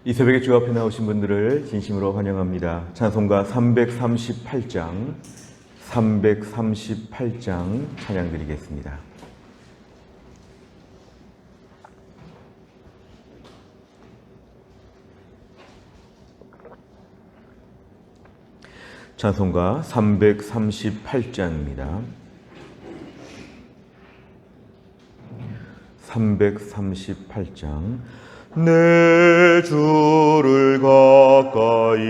이 새벽에 주 앞에 나오신 분들을 진심으로 환영합니다. 찬송가 338장 찬양 드리겠습니다. 찬송가 338장입니다. 338장. 내 주를 가까이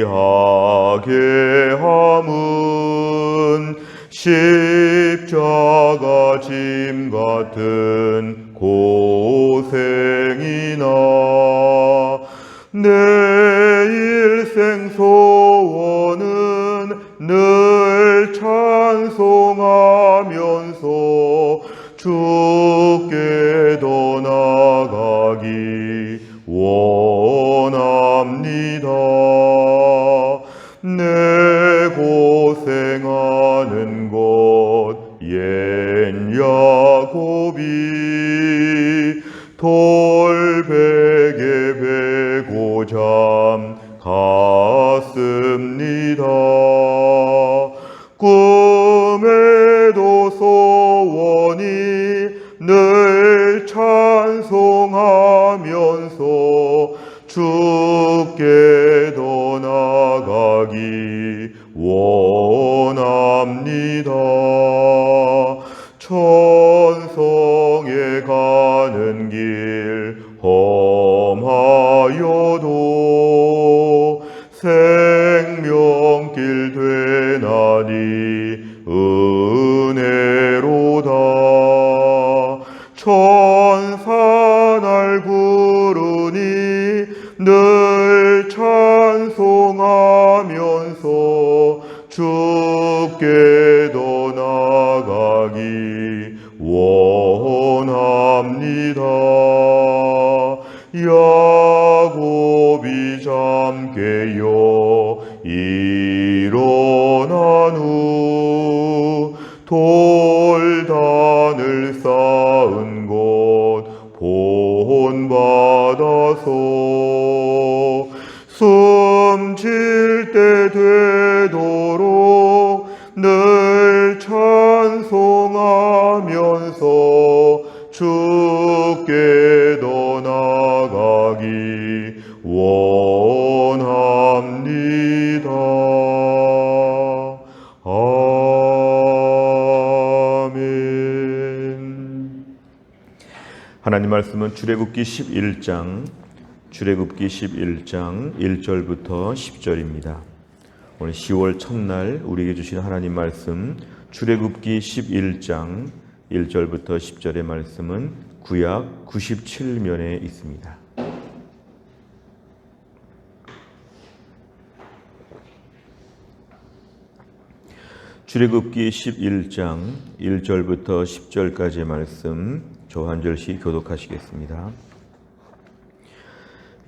하게 함은 십자가 짐 같은 고생이나 내 일생 소원은 늘 찬송하면서 주께도 나가기 원합니다. 내 고생하는 곳 옛 야곱이 돌베개 베고 잠 갔습니다. 꿈에도 소원이 늘 찬송하면서 주께도 나가기 원합니다. 천성에 가는 길 험하여도 생명길 되나니 은혜로다. 천사 날 부르니 늘 찬송하면서 주께도 나가기 원합니다. 야곱이 잠 깨어 일어난 후 돌단을 쌓은 곳 본받아서 숨쉴 때 되도록 늘 찬송하면서 주께도 나가기 원합니다. 아멘. 하나님 말씀은 출애굽기 11장 1절부터 10절입니다. 오늘 10월 첫날 우리에게 주신 하나님 말씀 출애굽기 11장 1절부터 10절의 말씀은 구약 97면에 있습니다. 출애굽기 11장 1절부터 10절까지의 말씀 저 한 절씩 교독하시겠습니다.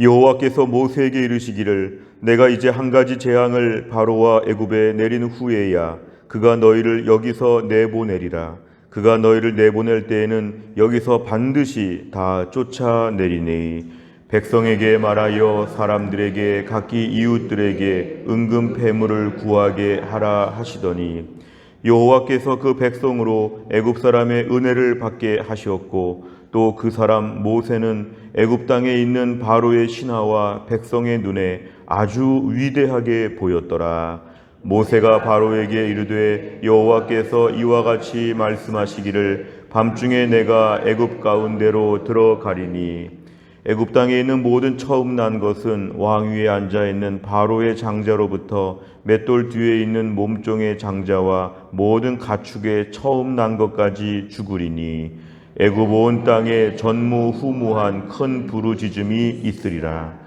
여호와께서 모세에게 이르시기를 내가 이제 한 가지 재앙을 바로와 애굽에 내린 후에야 그가 너희를 여기서 내보내리라. 그가 너희를 내보낼 때에는 여기서 반드시 다 쫓아내리니 백성에게 말하여 사람들에게 각기 이웃들에게 은금 패물을 구하게 하라 하시더니 여호와께서 그 백성으로 애굽 사람의 은혜를 받게 하셨고 또 그 사람 모세는 애굽 땅에 있는 바로의 신하와 백성의 눈에 아주 위대하게 보였더라. 모세가 바로에게 이르되 여호와께서 이와 같이 말씀하시기를 밤중에 내가 애굽 가운데로 들어가리니 애굽 땅에 있는 모든 처음 난 것은 왕 위에 앉아 있는 바로의 장자로부터 맷돌 뒤에 있는 몸종의 장자와 모든 가축의 처음 난 것까지 죽으리니 애굽 온 땅에 전무후무한 큰 부르짖음이 있으리라.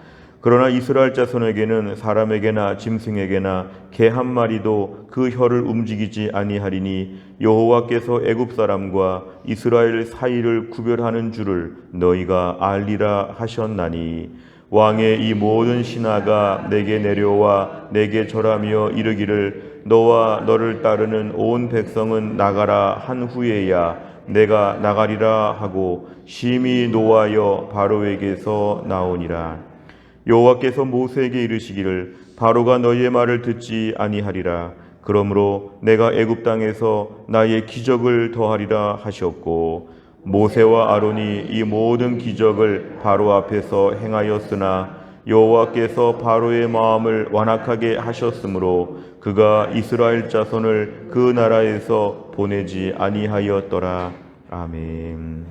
그러나 이스라엘 자손에게는 사람에게나 짐승에게나 개 한 마리도 그 혀를 움직이지 아니하리니 여호와께서 애굽 사람과 이스라엘 사이를 구별하는 줄을 너희가 알리라 하셨나니 왕의 이 모든 신하가 내게 내려와 내게 절하며 이르기를 너와 너를 따르는 온 백성은 나가라 한 후에야 내가 나가리라 하고 심히 노하여 바로에게서 나오니라. 여호와께서 모세에게 이르시기를 바로가 너희의 말을 듣지 아니하리라. 그러므로 내가 애굽 땅에서 나의 기적을 더하리라 하셨고, 모세와 아론이 이 모든 기적을 바로 앞에서 행하였으나 여호와께서 바로의 마음을 완악하게 하셨으므로 그가 이스라엘 자손을 그 나라에서 보내지 아니하였더라. 아멘.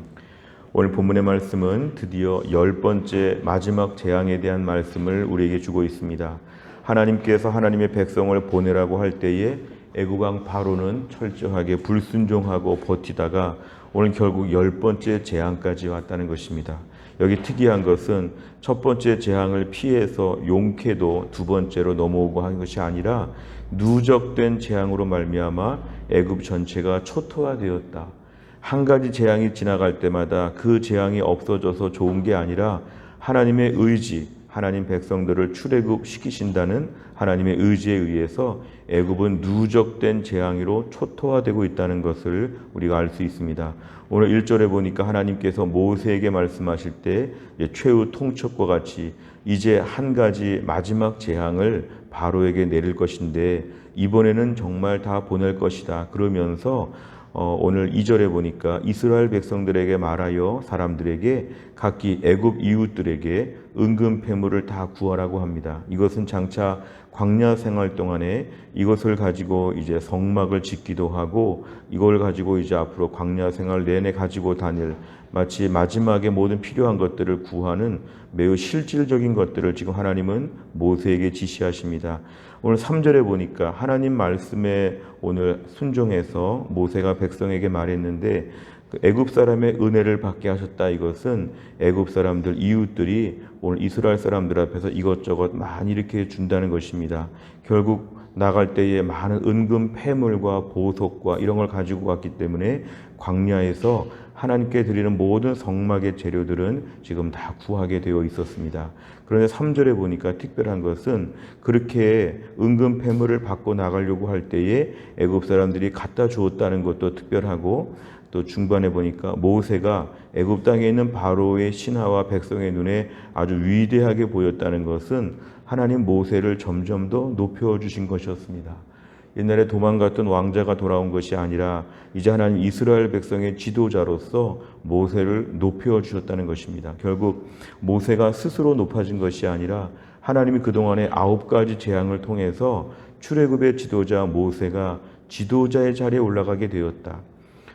오늘 본문의 말씀은 드디어 10번째 마지막 재앙에 대한 말씀을 우리에게 주고 있습니다. 하나님께서 하나님의 백성을 보내라고 할 때에 애굽 왕 바로는 철저하게 불순종하고 버티다가 오늘 결국 10번째 재앙까지 왔다는 것입니다. 여기 특이한 것은 첫 번째 재앙을 피해서 용케도 두 번째로 넘어오고 한 것이 아니라 누적된 재앙으로 말미암아 애굽 전체가 초토화되었다. 한 가지 재앙이 지나갈 때마다 그 재앙이 없어져서 좋은 게 아니라 하나님의 의지, 하나님 백성들을 출애굽시키신다는 하나님의 의지에 의해서 애굽은 누적된 재앙으로 초토화되고 있다는 것을 우리가 알 수 있습니다. 오늘 1절에 보니까 하나님께서 모세에게 말씀하실 때 최후 통첩과 같이 이제 한 가지 마지막 재앙을 바로에게 내릴 것인데 이번에는 정말 다 보낼 것이다. 그러면서 오늘 2절에 보니까 이스라엘 백성들에게 말하여 사람들에게 각기 애굽 이웃들에게 은금 패물을 다 구하라고 합니다. 이것은 장차 광야 생활 동안에 이것을 가지고 이제 성막을 짓기도 하고 이걸 가지고 이제 앞으로 광야 생활 내내 가지고 다닐 마치 마지막에 모든 필요한 것들을 구하는 매우 실질적인 것들을 지금 하나님은 모세에게 지시하십니다. 오늘 3절에 보니까 하나님 말씀에 오늘 순종해서 모세가 백성에게 말했는데 애굽 사람의 은혜를 받게 하셨다. 이것은 애굽 사람들 이웃들이 오늘 이스라엘 사람들 앞에서 이것저것 많이 이렇게 준다는 것입니다. 결국 나갈 때에 많은 은금 패물과 보석과 이런 걸 가지고 갔기 때문에 광야에서 하나님께 드리는 모든 성막의 재료들은 지금 다 구하게 되어 있었습니다. 그런데 3절에 보니까 특별한 것은 그렇게 은금 패물을 받고 나가려고 할 때에 애굽 사람들이 갖다 주었다는 것도 특별하고 또 중반에 보니까 모세가 애굽 땅에 있는 바로의 신하와 백성의 눈에 아주 위대하게 보였다는 것은 하나님 모세를 점점 더 높여주신 것이었습니다. 옛날에 도망갔던 왕자가 돌아온 것이 아니라 이제 하나님 이스라엘 백성의 지도자로서 모세를 높여주셨다는 것입니다. 결국 모세가 스스로 높아진 것이 아니라 하나님이 그동안에 9가지 재앙을 통해서 출애굽의 지도자 모세가 지도자의 자리에 올라가게 되었다.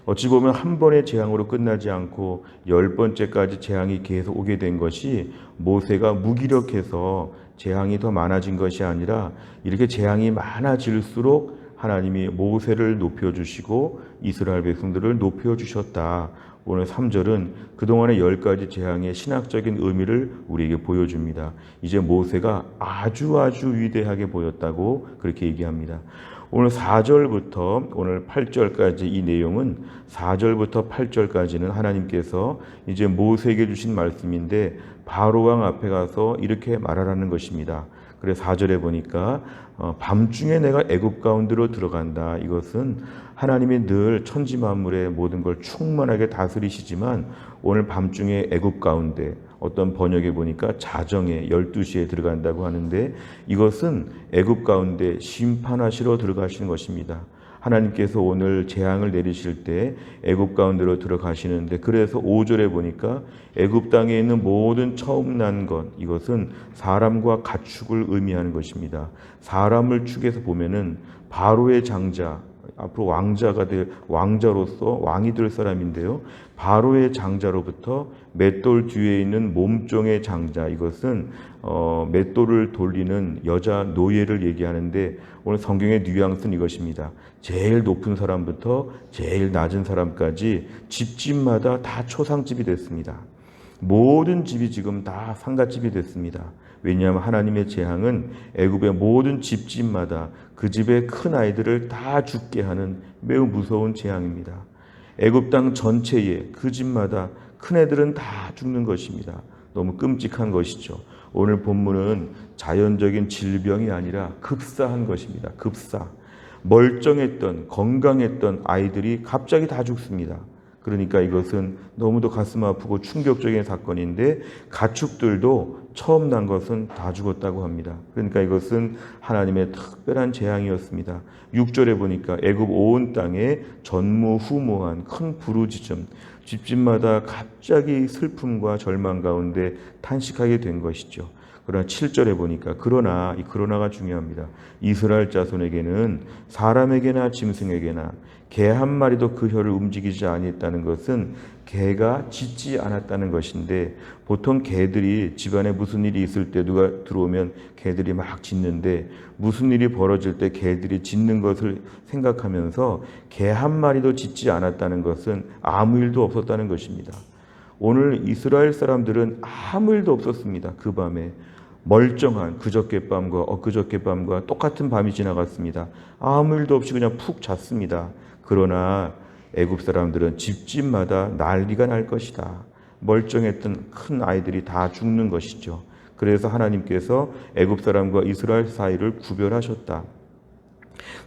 어찌 보면 한 번의 재앙으로 끝나지 않고 10번째까지 재앙이 계속 오게 된 것이 모세가 무기력해서 재앙이 더 많아진 것이 아니라 이렇게 재앙이 많아질수록 하나님이 모세를 높여주시고 이스라엘 백성들을 높여주셨다. 오늘 3절은 그동안의 10가지 재앙의 신학적인 의미를 우리에게 보여줍니다. 이제 모세가 아주 위대하게 보였다고 그렇게 얘기합니다. 오늘 4절부터 오늘 8절까지 이 내용은 4절부터 8절까지는 하나님께서 이제 모세에게 주신 말씀인데 바로 왕 앞에 가서 이렇게 말하라는 것입니다. 그래서 4절에 보니까 밤중에 내가 애굽 가운데로 들어간다. 이것은 하나님이 늘 천지 만물의 모든 걸 충만하게 다스리시지만 오늘 밤중에 애굽 가운데 어떤 번역에 보니까 자정에 12시에 들어간다고 하는데 이것은 애굽 가운데 심판하시러 들어가시는 것입니다. 하나님께서 오늘 재앙을 내리실 때 애굽 가운데로 들어가시는데 그래서 5절에 보니까 애굽 땅에 있는 모든 처음 난 것 이것은 사람과 가축을 의미하는 것입니다. 사람을 축에서 보면은 바로의 장자 앞으로 왕자가 될 왕자로서 왕이 될 사람인데요. 바로의 장자로부터 맷돌 뒤에 있는 몸종의 장자 이것은 맷돌을 돌리는 여자 노예를 얘기하는데 오늘 성경의 뉘앙스는 이것입니다. 제일 높은 사람부터 제일 낮은 사람까지 집집마다 다 초상집이 됐습니다. 모든 집이 지금 다 상가집이 됐습니다. 왜냐하면 하나님의 재앙은 애굽의 모든 집집마다 그 집의 큰 아이들을 다 죽게 하는 매우 무서운 재앙입니다. 애굽 땅 전체에 그 집마다 큰 애들은 다 죽는 것입니다. 너무 끔찍한 것이죠. 오늘 본문은 자연적인 질병이 아니라 급사한 것입니다. 급사. 멀쩡했던 건강했던 아이들이 갑자기 다 죽습니다. 그러니까 이것은 너무도 가슴 아프고 충격적인 사건인데 가축들도 처음 난 것은 다 죽었다고 합니다. 그러니까 이것은 하나님의 특별한 재앙이었습니다. 6절에 보니까 애굽 온 땅에 전무후무한 큰 부르짖음, 집집마다 갑자기 슬픔과 절망 가운데 탄식하게 된 것이죠. 그러나 7절에 보니까 그러나 이 그러나가 중요합니다. 이스라엘 자손에게는 사람에게나 짐승에게나 개 한 마리도 그 혀를 움직이지 아니했다는 것은 개가 짖지 않았다는 것인데, 보통 개들이 집안에 무슨 일이 있을 때 누가 들어오면 개들이 막 짖는데, 무슨 일이 벌어질 때 개들이 짖는 것을 생각하면서 개 한 마리도 짖지 않았다는 것은 아무 일도 없었다는 것입니다. 오늘 이스라엘 사람들은 아무 일도 없었습니다. 그 밤에 멀쩡한 그저께 밤과 엊그저께 밤과 똑같은 밤이 지나갔습니다. 아무 일도 없이 그냥 푹 잤습니다. 그러나 애굽 사람들은 집집마다 난리가 날 것이다. 멀쩡했던 큰 아이들이 다 죽는 것이죠. 그래서 하나님께서 애굽 사람과 이스라엘 사이를 구별하셨다.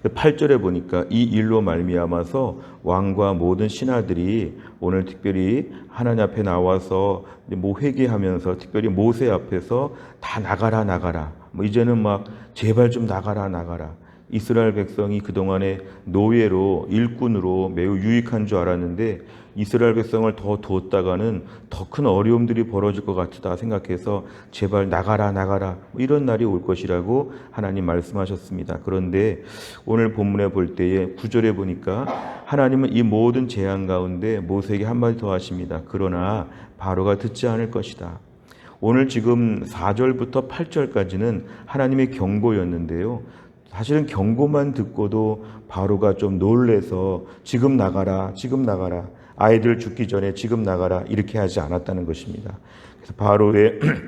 8절에 보니까 이 일로 말미암아서 왕과 모든 신하들이 오늘 특별히 하나님 앞에 나와서 회개하면서 특별히 모세 앞에서 다 나가라 이제는 막 제발 좀 나가라. 이스라엘 백성이 그동안에 노예로 일꾼으로 매우 유익한 줄 알았는데 이스라엘 백성을 더 두었다가는 더 큰 어려움들이 벌어질 것 같다 생각해서 제발 나가라 이런 날이 올 것이라고 하나님 말씀하셨습니다. 그런데 오늘 본문에 볼 때에 9절에 보니까 하나님은 이 모든 재앙 가운데 모세에게 한마디 더 하십니다. 그러나 바로가 듣지 않을 것이다. 오늘 지금 4절부터 8절까지는 하나님의 경고였는데요. 사실은 경고만 듣고도 바로가 좀 놀래서 지금 나가라 아이들 죽기 전에 지금 나가라 이렇게 하지 않았다는 것입니다. 그래서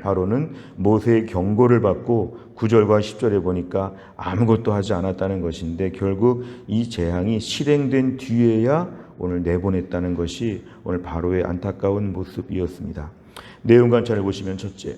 바로는 모세의 경고를 받고 9절과 10절에 보니까 아무것도 하지 않았다는 것인데, 결국 이 재앙이 실행된 뒤에야 오늘 내보냈다는 것이 오늘 바로의 안타까운 모습이었습니다. 내용 관찰을 보시면, 첫째,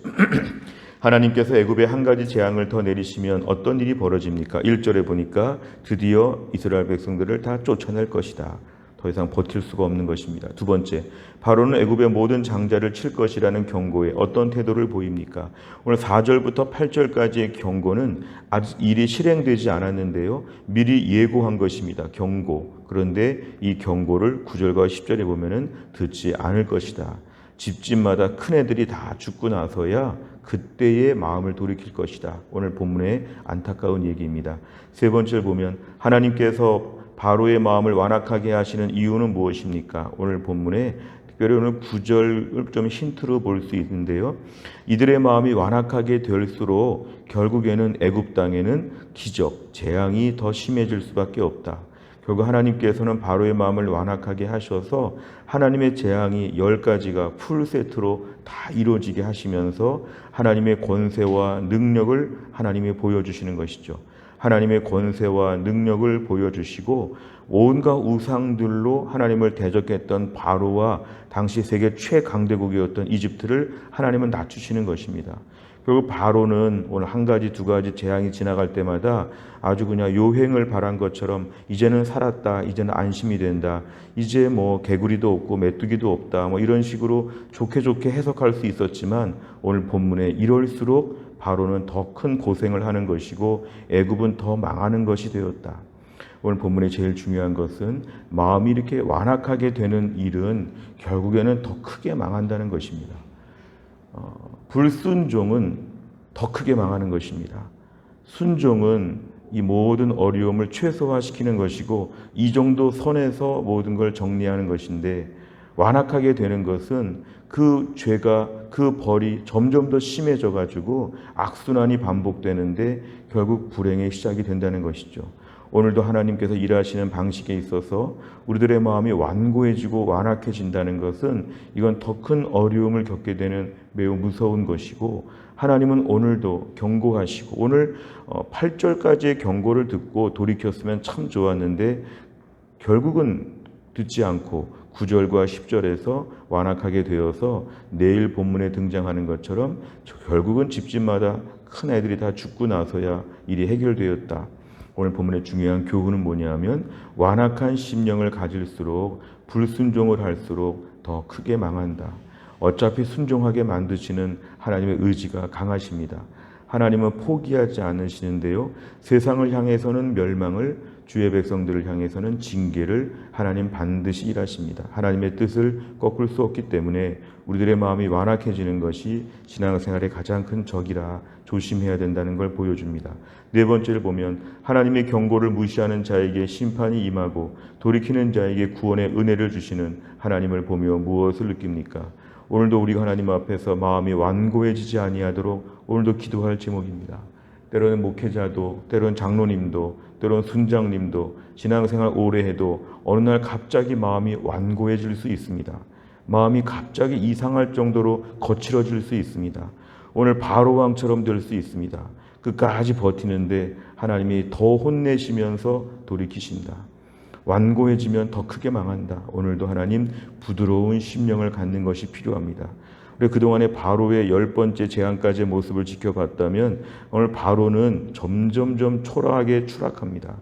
하나님께서 애굽에 한 가지 재앙을 더 내리시면 어떤 일이 벌어집니까? 1절에 보니까 드디어 이스라엘 백성들을 다 쫓아낼 것이다. 더 이상 버틸 수가 없는 것입니다. 두 번째, 바로는 애굽의 모든 장자를 칠 것이라는 경고에 어떤 태도를 보입니까? 오늘 4절부터 8절까지의 경고는 아직 일이 실행되지 않았는데요. 미리 예고한 것입니다. 경고. 그런데 이 경고를 9절과 10절에 보면은 듣지 않을 것이다. 집집마다 큰 애들이 다 죽고 나서야 그때의 마음을 돌이킬 것이다. 오늘 본문의 안타까운 얘기입니다. 세 번째를 보면 하나님께서 바로의 마음을 완악하게 하시는 이유는 무엇입니까? 오늘 본문에 특별히 오늘 9절을 좀 힌트로 볼 수 있는데요. 이들의 마음이 완악하게 될수록 결국에는 애굽 땅에는 기적, 재앙이 더 심해질 수밖에 없다. 결국 하나님께서는 바로의 마음을 완악하게 하셔서 하나님의 재앙이 10가지가 풀세트로 다 이루어지게 하시면서 하나님의 권세와 능력을 하나님이 보여주시는 것이죠. 하나님의 권세와 능력을 보여주시고 온갖 우상들로 하나님을 대적했던 바로와 당시 세계 최강대국이었던 이집트를 하나님은 낮추시는 것입니다. 결국 바로는 오늘 한 가지 두 가지 재앙이 지나갈 때마다 아주 그냥 요행을 바란 것처럼 이제는 살았다, 이제는 안심이 된다, 이제 뭐 개구리도 없고 메뚜기도 없다, 뭐 이런 식으로 좋게 해석할 수 있었지만 오늘 본문에 이럴수록 바로는 더 큰 고생을 하는 것이고 애굽은 더 망하는 것이 되었다. 오늘 본문의 제일 중요한 것은 마음이 이렇게 완악하게 되는 일은 결국에는 더 크게 망한다는 것입니다. 불순종은 더 크게 망하는 것입니다. 순종은 이 모든 어려움을 최소화시키는 것이고 이 정도 선에서 모든 걸 정리하는 것인데, 완악하게 되는 것은 그 죄가, 그 벌이 점점 더 심해져 가지고 악순환이 반복되는데 결국 불행의 시작이 된다는 것이죠. 오늘도 하나님께서 일하시는 방식에 있어서 우리들의 마음이 완고해지고 완악해진다는 것은 이건 더 큰 어려움을 겪게 되는 매우 무서운 것이고, 하나님은 오늘도 경고하시고 오늘 8절까지의 경고를 듣고 돌이켰으면 참 좋았는데 결국은 듣지 않고 9절과 10절에서 완악하게 되어서 내일 본문에 등장하는 것처럼 결국은 집집마다 큰 애들이 다 죽고 나서야 일이 해결되었다. 오늘 본문의 중요한 교훈은 뭐냐면 완악한 심령을 가질수록 불순종을 할수록 더 크게 망한다. 어차피 순종하게 만드시는 하나님의 의지가 강하십니다. 하나님은 포기하지 않으시는데요. 세상을 향해서는 멸망을, 주의 백성들을 향해서는 징계를 하나님 반드시 일하십니다. 하나님의 뜻을 꺾을 수 없기 때문에 우리들의 마음이 완악해지는 것이 신앙생활의 가장 큰 적이라 조심해야 된다는 걸 보여줍니다. 네 번째를 보면 하나님의 경고를 무시하는 자에게 심판이 임하고 돌이키는 자에게 구원의 은혜를 주시는 하나님을 보며 무엇을 느낍니까? 오늘도 우리가 하나님 앞에서 마음이 완고해지지 아니하도록 오늘도 기도할 제목입니다. 때로는 목회자도, 때로는 장로님도, 때로는 순장님도 신앙생활 오래 해도 어느 날 갑자기 마음이 완고해질 수 있습니다. 마음이 갑자기 이상할 정도로 거칠어질 수 있습니다. 오늘 바로왕처럼 될 수 있습니다. 끝까지 버티는데 하나님이 더 혼내시면서 돌이키신다. 완고해지면 더 크게 망한다. 오늘도 하나님 부드러운 심령을 갖는 것이 필요합니다. 우리 그동안에 바로의 10번째 재앙까지의 모습을 지켜봤다면 오늘 바로는 점점점 초라하게 추락합니다.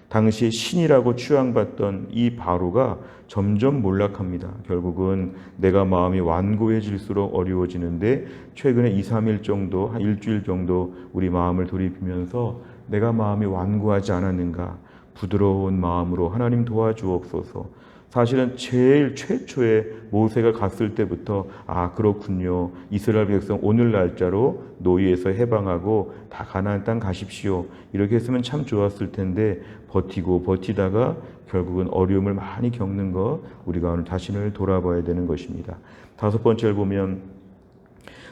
당시에 신이라고 취향받던 이 바로가 점점 몰락합니다. 결국은 내가 마음이 완고해질수록 어려워지는데 최근에 2, 3일 정도, 한 일주일 정도 우리 마음을 돌이키면서 내가 마음이 완고하지 않았는가, 부드러운 마음으로 하나님 도와주옵소서. 사실은 제일 최초에 모세가 갔을 때부터 그렇군요. 이스라엘 백성 오늘 날짜로 노예에서 해방하고 다 가나안 땅 가십시오. 이렇게 했으면 참 좋았을 텐데 버티다가 결국은 어려움을 많이 겪는 것, 우리가 오늘 자신을 돌아봐야 되는 것입니다. 다섯 번째를 보면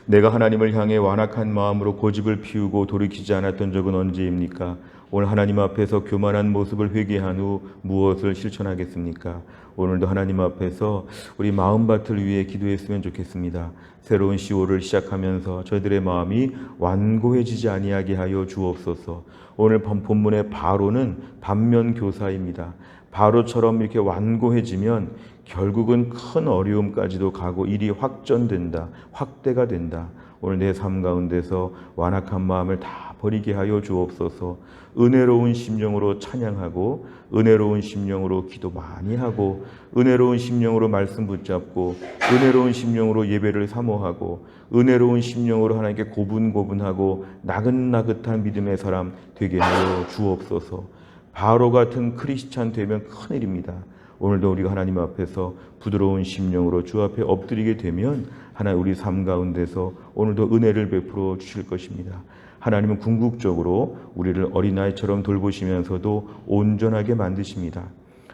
내가 하나님을 향해 완악한 마음으로 고집을 피우고 돌이키지 않았던 적은 언제입니까? 오늘 하나님 앞에서 교만한 모습을 회개한 후 무엇을 실천하겠습니까? 오늘도 하나님 앞에서 우리 마음밭을 위해 기도했으면 좋겠습니다. 새로운 10월을 시작하면서 저희들의 마음이 완고해지지 아니하게 하여 주옵소서. 오늘 본문의 바로는 반면교사입니다. 바로처럼 이렇게 완고해지면 결국은 큰 어려움까지도 가고 일이 확전된다, 확대가 된다. 오늘 내 삶 가운데서 완악한 마음을 다 버리게 하여 주옵소서. 은혜로운 심령으로 찬양하고 은혜로운 심령으로 기도 많이 하고 은혜로운 심령으로 말씀 붙잡고 은혜로운 심령으로 예배를 사모하고 은혜로운 심령으로 하나님께 고분고분하고 나긋나긋한 믿음의 사람 되게 하여 주옵소서. 바로 같은 크리스찬 되면 큰일입니다. 오늘도 우리가 하나님 앞에서 부드러운 심령으로 주 앞에 엎드리게 되면 하나님 우리 삶 가운데서 오늘도 은혜를 베풀어 주실 것입니다. 하나님은 궁극적으로 우리를 어린아이처럼 돌보시면서도 온전하게 만드십니다.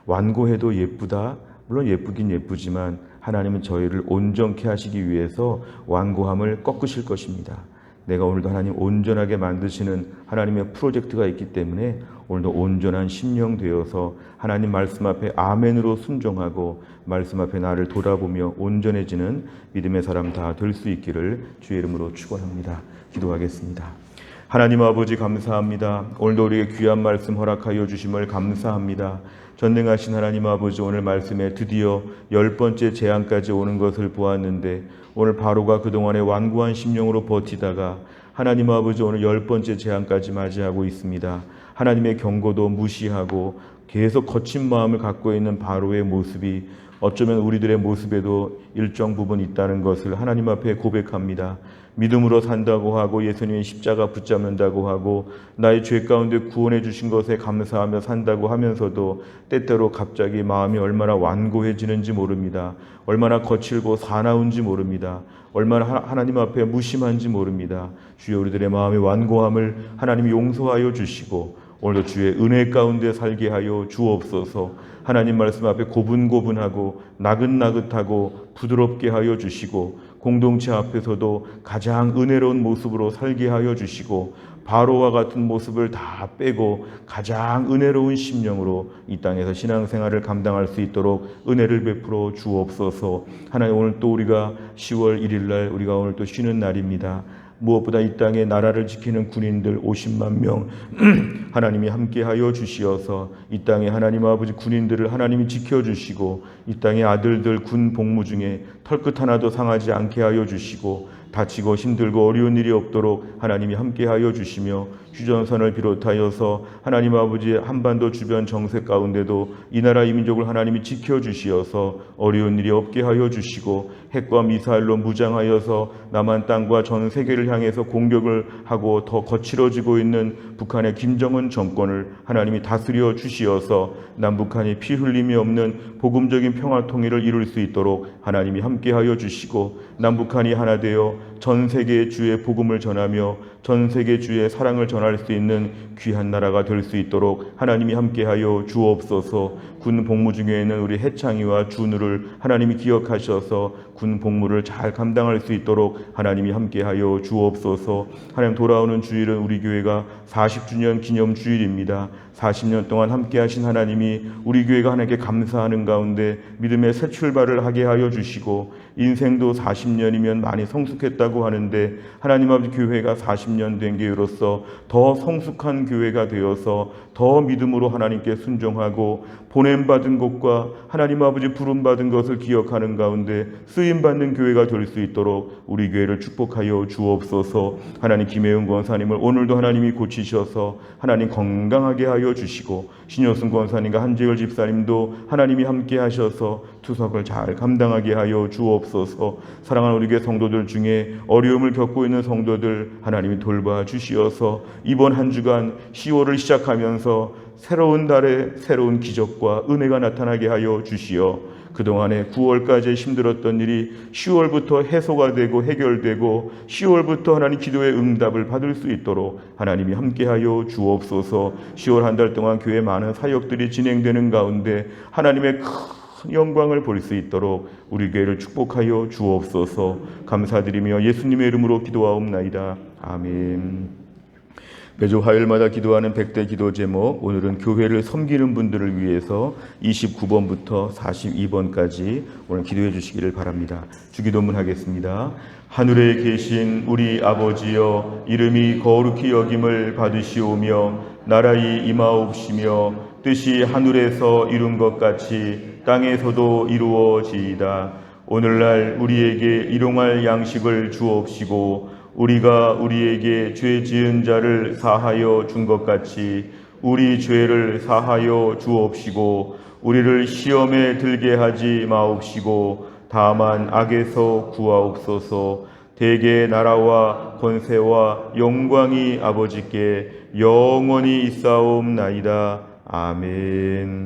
완고해도 예쁘다. 물론 예쁘긴 예쁘지만 하나님은 저희를 온전케 하시기 위해서 완고함을 꺾으실 것입니다. 내가 오늘도 하나님 온전하게 만드시는 하나님의 프로젝트가 있기 때문에 오늘도 온전한 심령 되어서 하나님 말씀 앞에 아멘으로 순종하고 말씀 앞에 나를 돌아보며 온전해지는 믿음의 사람 다 될 수 있기를 주의 이름으로 축원합니다. 기도하겠습니다. 하나님 아버지 감사합니다. 오늘도 우리에게 귀한 말씀 허락하여 주심을 감사합니다. 전능하신 하나님 아버지, 오늘 말씀에 드디어 10번째 재앙까지 오는 것을 보았는데 오늘 바로가 그동안에 완고한 심령으로 버티다가 하나님 아버지 오늘 10번째 재앙까지 맞이하고 있습니다. 하나님의 경고도 무시하고 계속 거친 마음을 갖고 있는 바로의 모습이 어쩌면 우리들의 모습에도 일정 부분 있다는 것을 하나님 앞에 고백합니다. 믿음으로 산다고 하고 예수님의 십자가 붙잡는다고 하고 나의 죄 가운데 구원해 주신 것에 감사하며 산다고 하면서도 때때로 갑자기 마음이 얼마나 완고해지는지 모릅니다. 얼마나 거칠고 사나운지 모릅니다. 얼마나 하나님 앞에 무심한지 모릅니다. 주여 우리들의 마음의 완고함을 하나님이 용서하여 주시고 오늘도 주의 은혜 가운데 살게 하여 주옵소서. 하나님 말씀 앞에 고분고분하고 나긋나긋하고 부드럽게 하여 주시고 공동체 앞에서도 가장 은혜로운 모습으로 살게 하여 주시고 바로와 같은 모습을 다 빼고 가장 은혜로운 심령으로 이 땅에서 신앙생활을 감당할 수 있도록 은혜를 베풀어 주옵소서. 하나님 오늘 또 우리가 10월 1일 날 우리가 오늘 또 쉬는 날입니다. 무엇보다 이 땅의 나라를 지키는 군인들 50만 명 하나님이 함께하여 주시어서 이 땅에 하나님 아버지 군인들을 하나님이 지켜주시고 이 땅의 아들들 군 복무 중에 털끝 하나도 상하지 않게 하여 주시고 다치고 힘들고 어려운 일이 없도록 하나님이 함께하여 주시며 휴전선을 비롯하여서 하나님 아버지 한반도 주변 정세 가운데도 이 나라 이 민족을 하나님이 지켜주시어서 어려운 일이 없게 하여 주시고 핵과 미사일로 무장하여서 남한 땅과 전 세계를 향해서 공격을 하고 더 거칠어지고 있는 북한의 김정은 정권을 하나님이 다스려 주시어서 남북한이 피 흘림이 없는 복음적인 평화 통일을 이룰 수 있도록 하나님이 함께하여 주시고 남북한이 하나 되어 전 세계의 주의 복음을 전하며 전 세계 주의 사랑을 전할 수 있는 귀한 나라가 될 수 있도록 하나님이 함께하여 주옵소서. 군 복무 중에 있는 우리 해창이와 준우를 하나님이 기억하셔서 군 복무를 잘 감당할 수 있도록 하나님이 함께하여 주옵소서. 하나님, 돌아오는 주일은 우리 교회가 40주년 기념 주일입니다. 40년 동안 함께하신 하나님이 우리 교회가 하나님께 감사하는 가운데 믿음의 새 출발을 하게 하여 주시고 인생도 40년이면 많이 성숙했다고 하는데 하나님 아버지 교회가 40년 된 교회로서 더 성숙한 교회가 되어서 더 믿음으로 하나님께 순종하고 보냄받은 것과 하나님 아버지 부름받은 것을 기억하는 가운데 쓰임받는 교회가 될 수 있도록 우리 교회를 축복하여 주옵소서. 하나님, 김혜은 권사님을 오늘도 하나님이 고치셔서 하나님 건강하게 하여 주시고 신효승 권사님과 한재열 집사님도 하나님이 함께 하셔서 투석을 잘 감당하게 하여 주옵소서. 사랑하는 우리 교회 성도들 중에 어려움을 겪고 있는 성도들 하나님이 돌봐 주시어서 이번 한 주간 10월을 시작하면서 새로운 달에 새로운 기적과 은혜가 나타나게 하여 주시어 그동안에 9월까지 힘들었던 일이 10월부터 해소가 되고 해결되고 10월부터 하나님 기도의 응답을 받을 수 있도록 하나님이 함께하여 주옵소서. 10월 한 달 동안 교회 많은 사역들이 진행되는 가운데 하나님의 큰 영광을 볼 수 있도록 우리 교회를 축복하여 주옵소서. 감사드리며 예수님의 이름으로 기도하옵나이다. 아멘. 매주 화요일마다 기도하는 100대 기도 제목, 오늘은 교회를 섬기는 분들을 위해서 29번부터 42번까지 오늘 기도해 주시기를 바랍니다. 주기도문 하겠습니다. 하늘에 계신 우리 아버지여, 이름이 거룩히 여김을 받으시오며 나라의 임하옵시며 뜻이 하늘에서 이룬 것 같이 땅에서도 이루어지이다. 오늘날 우리에게 일용할 양식을 주옵시고 우리가 우리에게 죄 지은 자를 사하여 준 것 같이 우리 죄를 사하여 주옵시고 우리를 시험에 들게 하지 마옵시고 다만 악에서 구하옵소서. 대개 나라와 권세와 영광이 아버지께 영원히 있사옵나이다. 아멘.